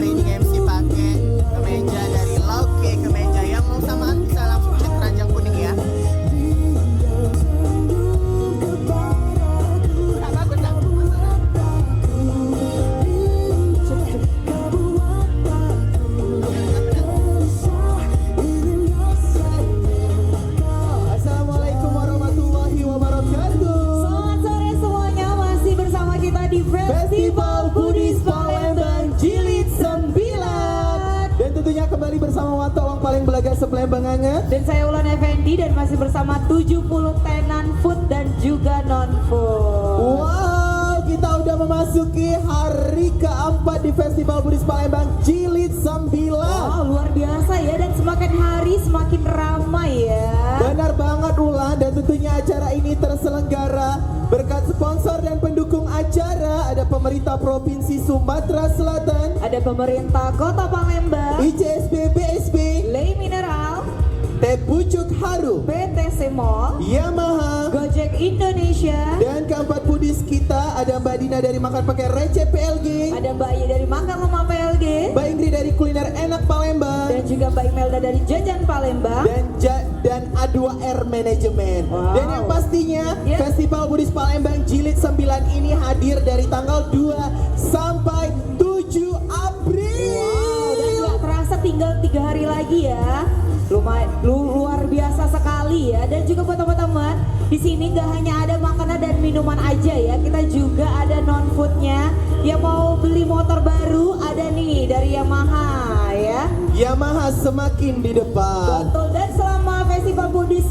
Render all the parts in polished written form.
hari ini MC pakai kemeja dari Lauke kemeja. Yang mau samaan bisa langsung cek keranjang kuning ya. Bagus nggak? Assalamualaikum warahmatullahi wabarakatuh. Selamat sore semuanya, masih bersama kita di Festival Budis Palembang Jilid 9. Dan tentunya kembali bersama Wanto Wong paling belaga sepelembang anget. Dan saya Ulan Effendi dan masih bersama 70 tenan food dan juga non food. Wow, kita udah memasuki hari keempat di Festival Budis Palembang Jilid 9. Wow, luar biasa ya, dan semakin hari semakin ramai ya. Benar banget Ulan, dan tentunya acara ini terselenggara berkat sponsor dan pendukung acara. Ada pemerintah Provinsi Sumatera Selatan, Ada pemerintah Kota Palembang, ICSB BSB, Lei Mineral, Teh Pucuk Harum, PT Semol, Yamaha, Gojek Indonesia, dan keempat pudis kita ada Mbak Dina dari Makan Pakai Receh PLG, ada Mbak Iya dari Makan Lama PLG, Mbak Indri dari Kuliner Enak Palembang, dan juga Mbak Imelda dari Jajan Palembang. dan A2R Manajemen. Wow. Dan yang pastinya Yeah. Festival Budis Palembang Jilid 9 ini hadir dari tanggal 2 sampai 7 April. Wow, dan gak terasa tinggal 3 hari lagi ya. Luar biasa sekali ya. Dan juga buat teman-teman, di sini gak hanya ada makanan dan minuman aja ya. Kita juga ada non foodnya. Yang mau beli motor baru ada nih dari Yamaha ya. Yamaha semakin di depan. Betul, dan selama Festival Budis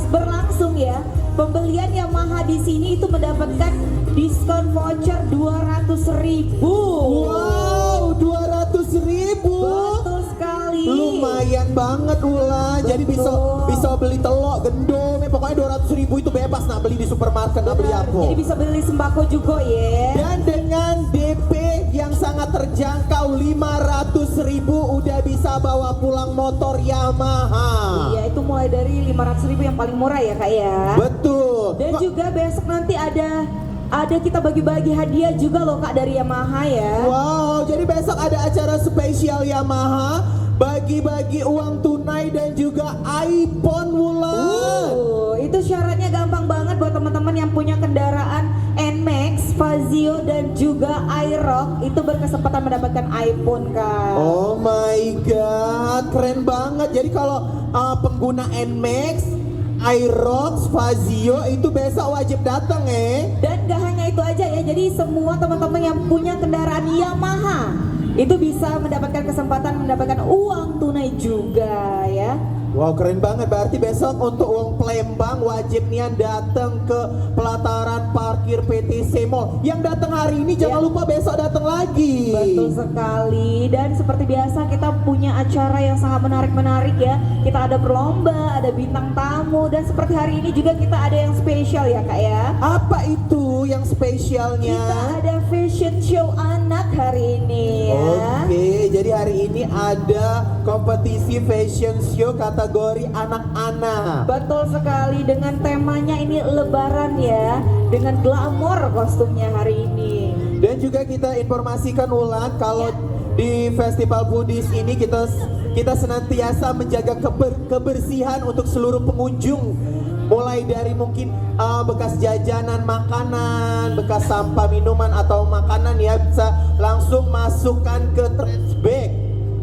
berlangsung ya, pembelian Yamaha di sini itu mendapatkan diskon voucher 200.000. Wow, 200.000. Betul sekali. Lumayan banget Ulan. Jadi bisa beli telok gendong. Pokoknya 200.000 itu bebas nak beli di supermarket, nak beli Benar, apa. jadi bisa beli sembako juga ya. Dan dengan DP yang sangat terjangkau 500.000 udah bisa bawa pulang motor Yamaha. Iya, itu mulai dari 500.000 yang paling murah ya kak ya. Betul. Dan juga besok nanti ada kita bagi-bagi hadiah juga loh kak dari Yamaha ya. Wow, jadi besok ada acara spesial Yamaha, bagi-bagi uang tunai dan juga iPhone Wulan. Itu syaratnya gampang banget buat teman-teman yang punya kendaraan Nmax, Fazio dan juga iRock itu berkesempatan mendapatkan iPhone kak. Oh my god, keren banget. Jadi kalau pengguna Nmax, iRock, Fazio itu besok wajib datang Dan gak hanya itu aja ya, jadi semua teman-teman yang punya kendaraan Yamaha itu bisa mendapatkan kesempatan mendapatkan uang tunai juga ya. Wow, keren banget. Berarti besok untuk uang Palembang wajib nian datang ke pelataran parkir PT Semol. Yang datang hari ini jangan lupa besok datang lagi. Betul sekali. Dan seperti biasa kita punya acara yang sangat menarik-menarik ya. Kita ada berlomba, ada bintang tamu, dan seperti hari ini juga kita ada yang spesial ya kak ya. Apa itu yang spesialnya? Kita ada fashion show anak hari ini ya. Oke, jadi hari ini ada kompetisi fashion show kategori anak-anak. Betul sekali, dengan temanya ini lebaran ya, dengan glamor kostumnya hari ini. Dan juga kita informasikan Wulan kalau di Festival Budis ini kita senantiasa menjaga kebersihan untuk seluruh pengunjung. Mulai dari mungkin bekas jajanan makanan, bekas sampah minuman atau makanan ya bisa langsung masukkan ke trash bag.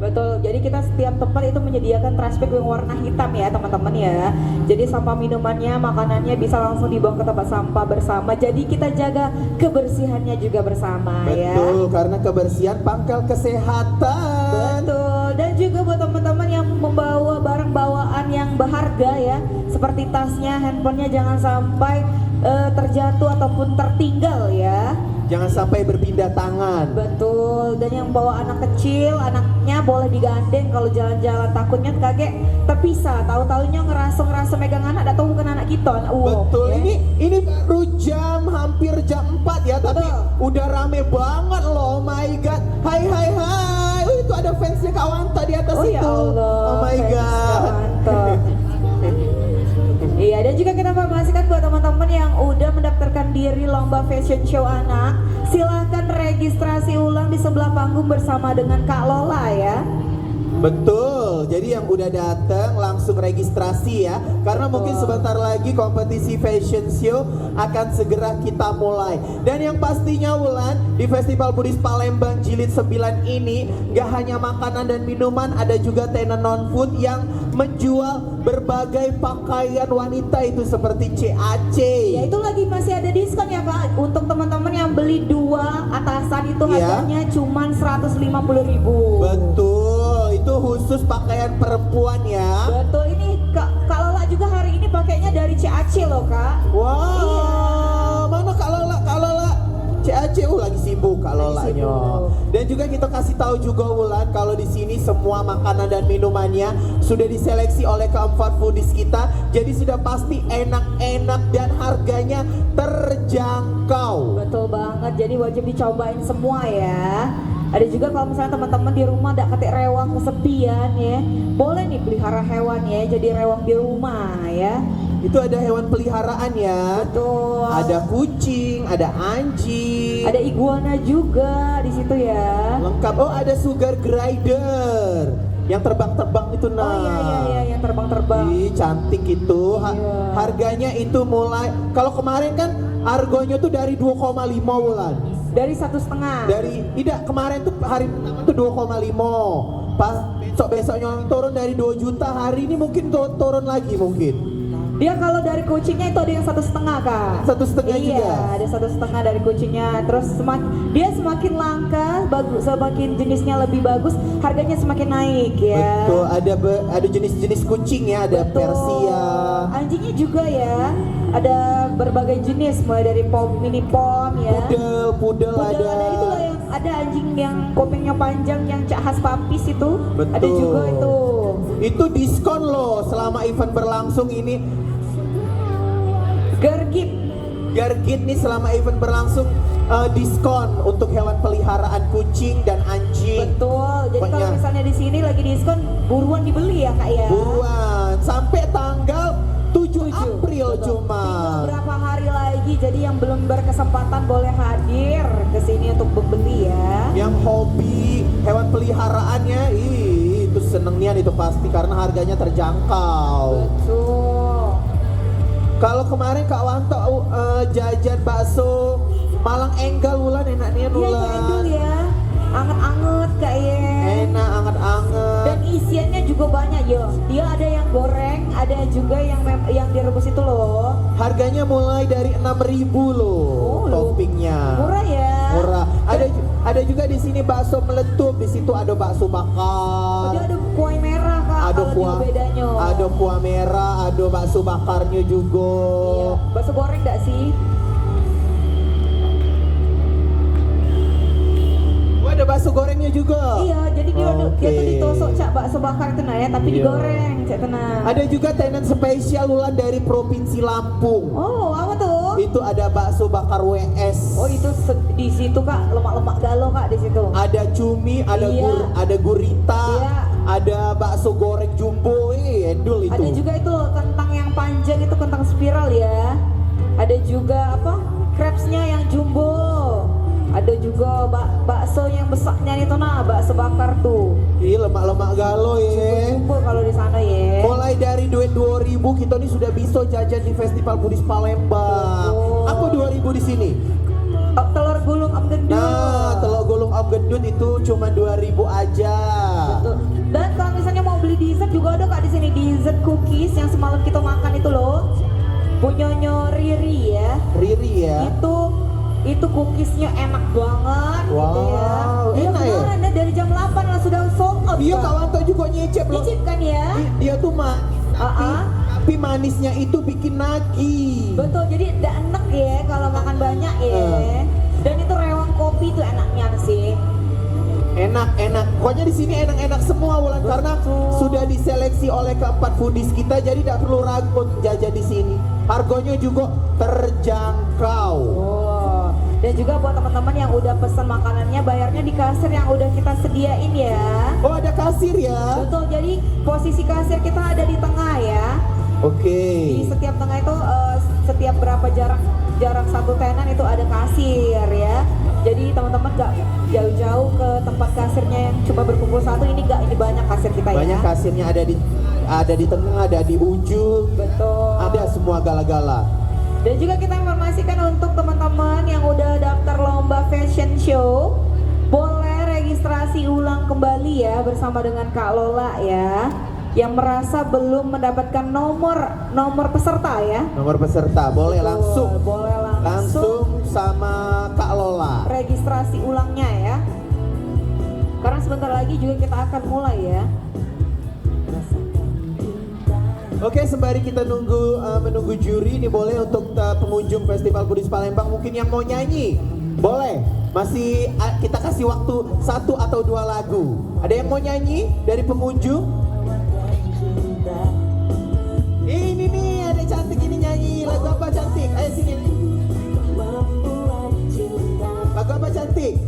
Betul, jadi kita setiap tempat itu menyediakan trash bag yang warna hitam ya teman-teman ya. Jadi sampah minumannya, makanannya bisa langsung dibuang ke tempat sampah bersama. Jadi kita jaga kebersihannya juga bersama ya. Betul, karena kebersihan pangkal kesehatan. Betul, dan juga buat teman-teman yang membawa barang bawaan yang berharga ya, seperti tasnya, handphonenya jangan sampai terjatuh ataupun tertinggal ya. Jangan sampai berpindah tangan. Betul, dan yang bawa anak kecil, anaknya boleh digandeng kalau jalan-jalan, takutnya kakek terpisah, tahu-tahunya ngerasa megang anak, atau bukan anak kita. Betul, ya. ini baru hampir jam 4 ya, tapi Betul. udah rame banget loh. Oh my god. Hai. Itu ada fansnya Kak Wanta di atas Oh itu. ya Allah, Oh my fans god. Kak Wanto. Iya, dan juga kita informasikan buat teman-teman yang udah mendaftarkan diri lomba fashion show anak, silahkan registrasi ulang di sebelah panggung bersama dengan Kak Lola ya. Betul, jadi yang udah datang langsung registrasi ya. Karena mungkin sebentar lagi kompetisi fashion show akan segera kita mulai. Dan yang pastinya Wulan, di Festival Budis Palembang Jilid 9 ini gak hanya makanan dan minuman, ada juga tenan non-food yang menjual berbagai pakaian wanita itu seperti CAC. Ya itu lagi masih ada diskon ya Kak. Untuk teman-teman yang beli 2 atasan itu Iya. harganya cuman 150.000. Betul, itu khusus pakaian perempuan ya. Betul, ini Kak Lola juga hari ini pakainya dari CAC loh Kak. Wow, Iya. mana Kak Lola? Kak Lola CAC lagi sibuk Kak Lolanya. sibuk. Dan juga kita kasih tahu juga Wulan kalau di sini semua makanan dan minumannya sudah diseleksi oleh keempat foodies kita. Jadi sudah pasti enak-enak dan harganya terjangkau. Betul banget, jadi wajib dicobain semua ya. Ada juga kalau misalnya teman-teman di rumah nggak ketik rewang kesepian ya, boleh nih pelihara hewan ya, jadi rewang di rumah ya. Itu ada hewan peliharaan ya. Betul. Ada kucing, ada anjing. Ada iguana juga di situ ya. Lengkap. Oh, ada sugar glider yang terbang-terbang itu nah. Oh iya yang terbang-terbang. Ih, cantik itu. Iya. Harganya itu mulai, kalau kemarin kan harganya tuh dari 2,5 Wulan. Dari 1,5. Tidak, kemarin tuh hari pertama tuh 2,5. Pas besoknya turun dari 2 juta, hari ini mungkin turun lagi mungkin. Dia kalau dari kucingnya itu ada yang 1,5 Kak. 1,5 iya, juga? ada 1,5 dari kucingnya. Terus dia semakin langka, semakin jenisnya lebih bagus, harganya semakin naik ya. Betul, ada jenis-jenis kucing ya, ada Betul. Persia. Anjingnya juga ya, ada berbagai jenis mulai dari mini pom ya. Pudel Ada itu loh yang ada anjing yang kupingnya panjang yang cak khas papis itu. Betul. Ada juga itu. Itu diskon loh selama event berlangsung ini. Gargit nih selama event berlangsung diskon untuk hewan peliharaan kucing dan anjing. Betul. Jadi kalau Pokoknya misalnya di sini lagi diskon, buruan dibeli ya Kak ya. buruan sampai tanggal 7 April Betul. cuma. Tinggal berapa hari lagi, jadi yang belum berkesempatan boleh hadir ke sini untuk membeli ya. Yang hobi hewan peliharaannya itu senengnya itu pasti karena harganya terjangkau. Betul. Kalau kemarin Kak Wanto jajan bakso Malang Enggal Wulan enaknya Iya itu Wulan. endul ya, anget-anget Kak ya. Enak anget-anget. Dan isiannya juga banyak ya. Dia ada yang goreng, ada juga yang direbus itu loh. Harganya mulai dari 6.000 loh Oh, toppingnya. Murah ya. Murah. Ada juga di sini bakso meletup, di situ ada bakso bakar. Dia ada kuah merah Kak. Ada kalau kuah dia bedanya. Ada kuah merah, ada bakso bakarnya juga. Iya. Bakso goreng enggak sih? Oh, ada bakso gorengnya juga. Iya, jadi dia tuh Oke. ditosok cak bakso bakar itu nah ya, tapi Iya. digoreng cak tenang. Ada juga tenan spesial Wulan dari Provinsi Lampung. Oh, apa tuh? Itu ada bakso bakar WS. Oh, itu di situ Kak, lemak-lemak galo Kak di situ. Ada cumi, ada Iya. ada gurita, Iya. ada bakso goreng jumbo, endul itu. Ada juga itu kentang yang panjang itu kentang spiral ya. Ada juga apa? Crepes-nya yang jumbo. Ada juga bakso yang besarnya itu nah, bakso bakar tuh. Ih, lemak-lemak galo ya. Jumbo kalau di sana ya. Mulai dari duit 2.000 kita nih sudah bisa jajan di Festival Budis Palembang. Betul. Apa 2.000 di sini? Telur gulung am gendut. Nah, telur gulung om gendut itu cuma 2.000 aja. Betul. Dan kalau misalnya mau beli dessert juga ada Kak di sini, dessert cookies yang semalam kita makan itu loh. Punyanya Riri ya. Riri ya. Itu cookiesnya enak banget gitu ya. Wow, Dia enak ya? kemarin dari jam 8 lah sudah sold out. Iya, Kak. kawan tuh juga nyicip loh. Nyicip kan ya? Dia tuh tapi manisnya itu bikin nagih. Betul, jadi tidak enak ya kalau makan banyak ya. Dan itu rewang kopi itu enaknya sih. Enak. Pokoknya di sini enak-enak semua Wulan karena sudah diseleksi oleh keempat foodies kita, jadi tidak perlu ragu untuk jajan di sini. Harganya juga terjangkau. Oh. Dan juga buat teman-teman yang udah pesan makanannya, bayarnya di kasir yang udah kita sediain ya. Oh, ada kasir ya? Betul, jadi posisi kasir kita ada di tengah ya. Oke. Di setiap tengah itu setiap berapa jarak satu tenan itu ada kasir ya. Jadi teman-teman gak jauh-jauh ke tempat kasirnya yang cuma berkumpul satu, ini banyak kasir kita ya. Banyak kasirnya ada di tengah, ada di ujung. Betul. Ada semua gala-gala. Dan juga kita informasikan untuk teman-teman yang udah daftar lomba fashion show, boleh registrasi ulang kembali ya bersama dengan Kak Lola ya. Yang merasa belum mendapatkan nomor peserta ya. Nomor peserta boleh langsung. Boleh Langsung sama Kak Lola. registrasi ulangnya ya. Karena sebentar lagi juga kita akan mulai ya. Oke, sembari kita menunggu juri, ini boleh untuk pengunjung Festival Foodies Palembang mungkin yang mau nyanyi, boleh. Masih kita kasih waktu 1 atau 2 lagu. Ada yang mau nyanyi dari pengunjung? Ini nih, ada cantik ini nyanyi. Lagu apa cantik? Ayo sini. Lagu apa cantik?